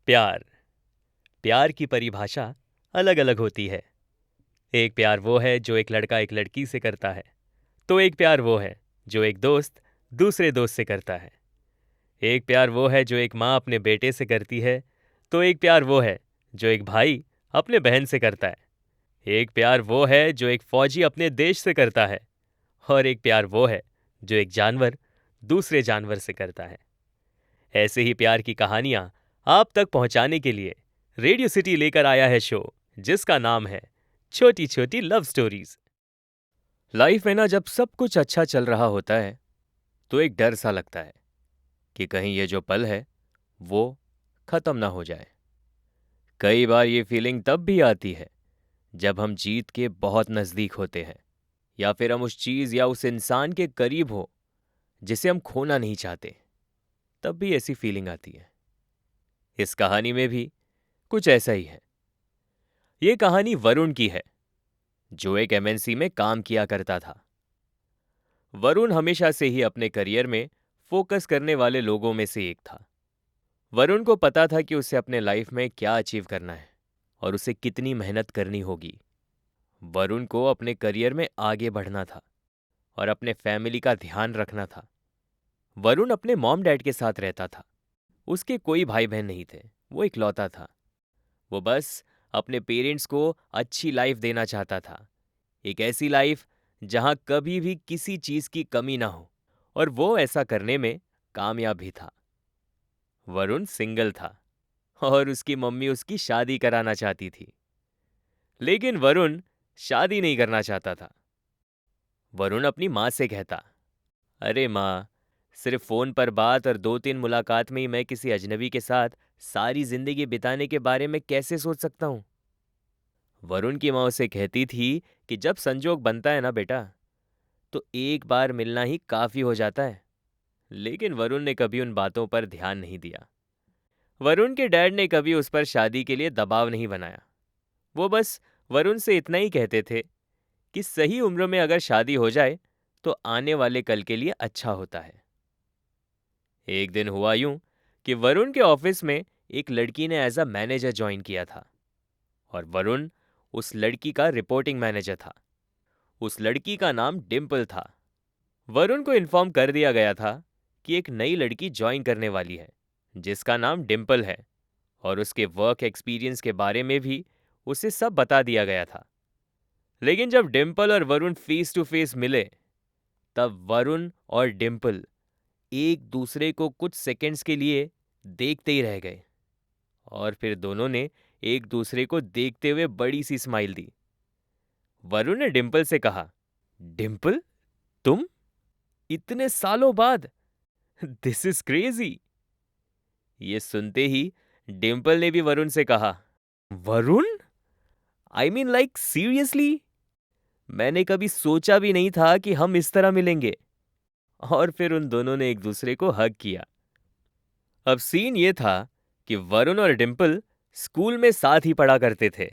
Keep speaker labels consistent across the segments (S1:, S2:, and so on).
S1: प्यार। प्यार की परिभाषा अलग अलग होती है। एक प्यार वो है जो एक लड़का एक लड़की से करता है, तो एक प्यार वो है जो एक दोस्त दूसरे दोस्त से करता है। एक प्यार वो है जो एक माँ अपने बेटे से करती है, तो एक प्यार वो है जो एक भाई अपने बहन से करता है। एक प्यार वो है जो एक फौजी अपने देश से करता है, और एक प्यार वो है जो एक जानवर दूसरे जानवर से करता है। ऐसे ही प्यार की कहानियां आप तक पहुंचाने के लिए रेडियो सिटी लेकर आया है शो, जिसका नाम है छोटी छोटी लव स्टोरीज। लाइफ में ना जब सब कुछ अच्छा चल रहा होता है तो एक डर सा लगता है कि कहीं ये जो पल है वो खत्म ना हो जाए। कई बार ये फीलिंग तब भी आती है जब हम जीत के बहुत नजदीक होते हैं, या फिर हम उस चीज या उस इंसान के करीब हो जिसे हम खोना नहीं चाहते। तब भी ऐसी फीलिंग आती है। इस कहानी में भी कुछ ऐसा ही है। ये कहानी वरुण की है, जो एक एमएनसी में काम किया करता था। वरुण हमेशा से ही अपने करियर में फोकस करने वाले लोगों में से एक था। वरुण को पता था कि उसे अपने लाइफ में क्या अचीव करना है और उसे कितनी मेहनत करनी होगी। वरुण को अपने करियर में आगे बढ़ना था और अपने फैमिली का ध्यान रखना था। वरुण अपने मॉम डैड के साथ रहता था। उसके कोई भाई बहन नहीं थे, वो इकलौता था। वो बस अपने पेरेंट्स को अच्छी लाइफ देना चाहता था, एक ऐसी लाइफ जहां कभी भी किसी चीज की कमी ना हो, और वो ऐसा करने में कामयाब भी था। वरुण सिंगल था और उसकी मम्मी उसकी शादी कराना चाहती थी, लेकिन वरुण शादी नहीं करना चाहता था। वरुण अपनी माँ से कहता, अरे माँ, सिर्फ फोन पर बात और 2-3 मुलाकात में ही मैं किसी अजनबी के साथ सारी जिंदगी बिताने के बारे में कैसे सोच सकता हूँ। वरुण की माँ उसे कहती थी कि जब संजोग बनता है ना बेटा, तो एक बार मिलना ही काफी हो जाता है। लेकिन वरुण ने कभी उन बातों पर ध्यान नहीं दिया। वरुण के डैड ने कभी उस पर शादी के लिए दबाव नहीं बनाया। वो बस वरुण से इतना ही कहते थे कि सही उम्र में अगर शादी हो जाए तो आने वाले कल के लिए अच्छा होता है। एक दिन हुआ यूं कि वरुण के ऑफिस में एक लड़की ने एज अ मैनेजर ज्वाइन किया था, और वरुण उस लड़की का रिपोर्टिंग मैनेजर था। उस लड़की का नाम डिम्पल था। वरुण को इन्फॉर्म कर दिया गया था कि एक नई लड़की ज्वाइन करने वाली है, जिसका नाम डिम्पल है, और उसके वर्क एक्सपीरियंस के बारे में भी उसे सब बता दिया गया था। लेकिन जब डिम्पल और वरुण फेस टू फेस मिले, तब वरुण और डिम्पल एक दूसरे को कुछ सेकंड्स के लिए देखते ही रह गए, और फिर दोनों ने एक दूसरे को देखते हुए बड़ी सी स्माइल दी। वरुण ने डिम्पल से कहा, डिम्पल, तुम इतने सालों बाद, दिस इज क्रेजी। ये सुनते ही डिम्पल ने भी वरुण से कहा, Varun, I mean like seriously, मैंने कभी सोचा भी नहीं था कि हम इस तरह मिलेंगे। और फिर उन दोनों ने एक दूसरे को हग किया। अब सीन ये था कि वरुण और डिम्पल स्कूल में साथ ही पढ़ा करते थे।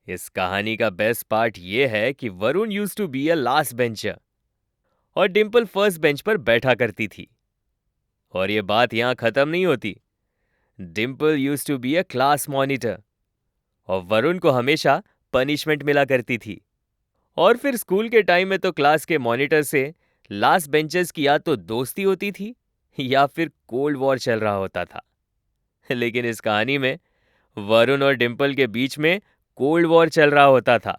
S1: इस कहानी का बेस्ट पार्ट ये है कि Varun used to be a last bencher और डिम्पल फर्स्ट बेंच पर बैठा करती थी। और ये बात यहां खत्म नहीं होती। Dimple used to be a class monitor और वरुण को हमेशा पनिशमेंट मिला करती थी। और फिर स्कूल के टाइम में तो क्लास के मॉनिटर से लास्ट बेंचर्स की या तो दोस्ती होती थी या फिर कोल्ड वॉर चल रहा होता था। लेकिन इस कहानी में वरुण और डिम्पल के बीच में कोल्ड वॉर चल रहा होता था।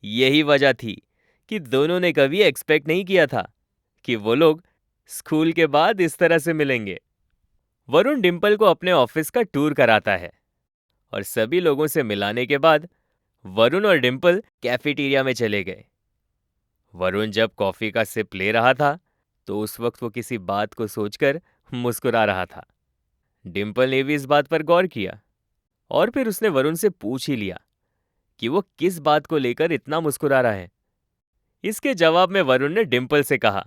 S1: यही वजह थी कि दोनों ने कभी एक्सपेक्ट नहीं किया था कि वो लोग स्कूल के बाद इस तरह से मिलेंगे। वरुण डिम्पल को अपने ऑफिस का टूर कराता है, और सभी लोगों से मिलाने के बाद वरुण और डिम्पल कैफेटेरिया में चले गए। वरुण जब कॉफी का सिप ले रहा था, तो उस वक्त वो किसी बात को सोचकर मुस्कुरा रहा था। डिम्पल ने भी इस बात पर गौर किया, और फिर उसने वरुण से पूछ ही लिया कि वो किस बात को लेकर इतना मुस्कुरा रहा है। इसके जवाब में वरुण ने डिम्पल से कहा,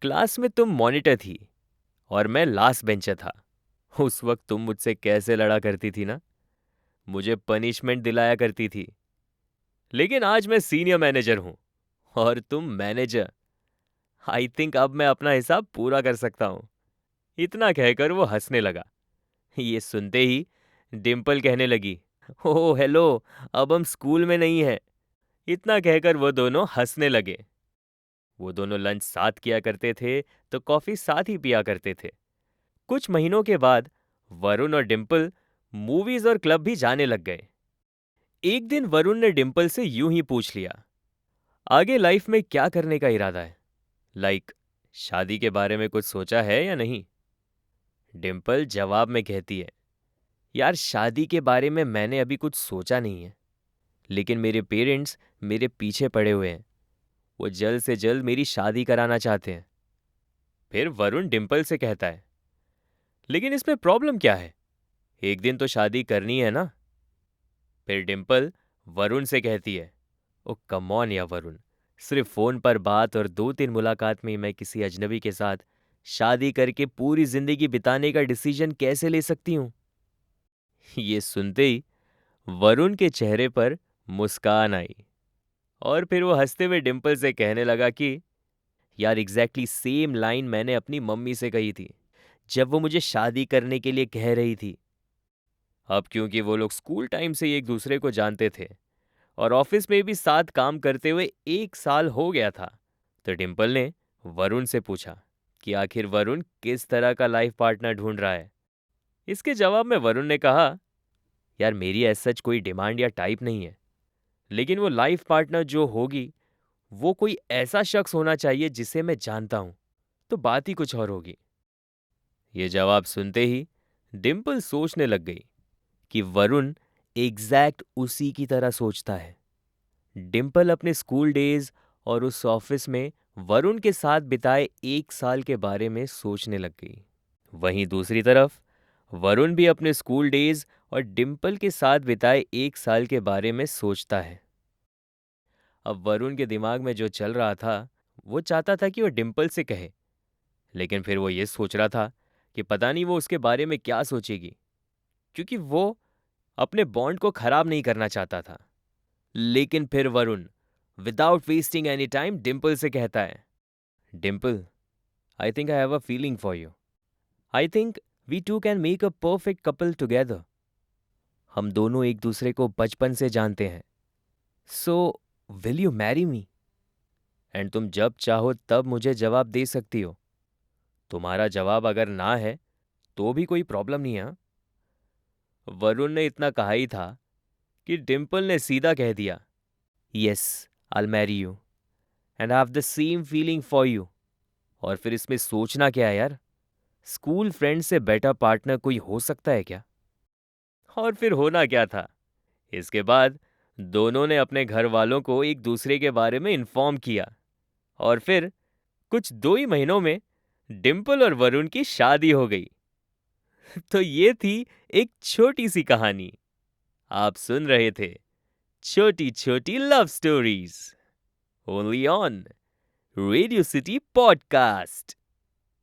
S1: क्लास में तुम मॉनिटर थी और मैं लास्ट बेंचर था। उस वक्त तुम मुझसे कैसे लड़ा करती थी ना, मुझे पनिशमेंट दिलाया करती थी। लेकिन आज मैं सीनियर मैनेजर हूं और तुम मैनेजर। आई थिंक अब मैं अपना हिसाब पूरा कर सकता हूं। इतना कहकर वो हंसने लगा। ये सुनते ही डिम्पल कहने लगी, ओह हेलो, अब हम स्कूल में नहीं हैं। इतना कहकर वो दोनों हंसने लगे। वो दोनों लंच साथ किया करते थे तो कॉफी साथ ही पिया करते थे। कुछ महीनों के बाद वरुण और डिम्पल मूवीज और क्लब भी जाने लग गए। एक दिन वरुण ने डिम्पल से यूं ही पूछ लिया, आगे लाइफ में क्या करने का इरादा है? लाइक शादी के बारे में कुछ सोचा है या नहीं? डिम्पल जवाब में कहती है, यार शादी के बारे में मैंने अभी कुछ सोचा नहीं है, लेकिन मेरे पेरेंट्स मेरे पीछे पड़े हुए हैं। वो जल्द से जल्द मेरी शादी कराना चाहते हैं। फिर वरुण डिम्पल से कहता है, लेकिन इसमें प्रॉब्लम क्या है? एक दिन तो शादी करनी है ना? फिर डिम्पल वरुण से कहती है, ओ कम ऑन या वरुण, सिर्फ फोन पर बात और 2-3 मुलाकात में मैं किसी अजनबी के साथ शादी करके पूरी जिंदगी बिताने का डिसीजन कैसे ले सकती हूं? ये सुनते ही वरुण के चेहरे पर मुस्कान आई और फिर वो हंसते हुए डिम्पल से कहने लगा कि यार एग्जैक्टली सेम लाइन मैंने अपनी मम्मी से कही थी जब वो मुझे शादी करने के लिए कह रही थी। अब क्योंकि वो लोग स्कूल टाइम से ही एक दूसरे को जानते थे और ऑफिस में भी साथ काम करते हुए 1 साल हो गया था, तो डिम्पल ने वरुण से पूछा कि आखिर वरुण किस तरह का लाइफ पार्टनर ढूंढ रहा है। इसके जवाब में वरुण ने कहा, यार मेरी ऐसा सच कोई डिमांड या टाइप नहीं है, लेकिन वो लाइफ पार्टनर जो होगी वो कोई ऐसा शख्स होना चाहिए जिसे मैं जानता हूं, तो बात ही कुछ और होगी। ये जवाब सुनते ही डिम्पल सोचने लग गई कि वरुण एग्जैक्ट उसी की तरह सोचता है। डिम्पल अपने स्कूल डेज और उस ऑफिस में वरुण के साथ बिताए 1 साल के बारे में सोचने लग गई। वहीं दूसरी तरफ वरुण भी अपने स्कूल डेज और डिम्पल के साथ बिताए 1 साल के बारे में सोचता है। अब वरुण के दिमाग में जो चल रहा था, वो चाहता था कि वो डिम्पल से कहे, लेकिन फिर वो ये सोच रहा था कि पता नहीं वो उसके बारे में क्या सोचेगी, क्योंकि वो अपने बॉन्ड को खराब नहीं करना चाहता था। लेकिन फिर Varun without wasting any time Dimple से कहता है, Dimple, I think I have a feeling for you. I think we two can make a perfect couple together. हम दोनों एक दूसरे को बचपन से जानते हैं। So will you marry me? And तुम जब चाहो तब मुझे जवाब दे सकती हो। तुम्हारा जवाब अगर ना है तो भी कोई प्रॉब्लम नहीं है, हाँ? वरुण ने इतना कहा ही था कि डिम्पल ने सीधा कह दिया, yes, I marry you and have the same feeling for you. और फिर इसमें सोचना क्या है यार? स्कूल फ्रेंड से बेटर पार्टनर कोई हो सकता है क्या? और फिर होना क्या था? इसके बाद दोनों ने अपने घर वालों को एक दूसरे के बारे में इन्फॉर्म किया और फिर कुछ 2 ही महीनों में डिम्पल और वरुण की शादी हो गई। तो ये थी एक छोटी सी कहानी। आप सुन रहे थे छोटी छोटी love stories, only on radio city podcast.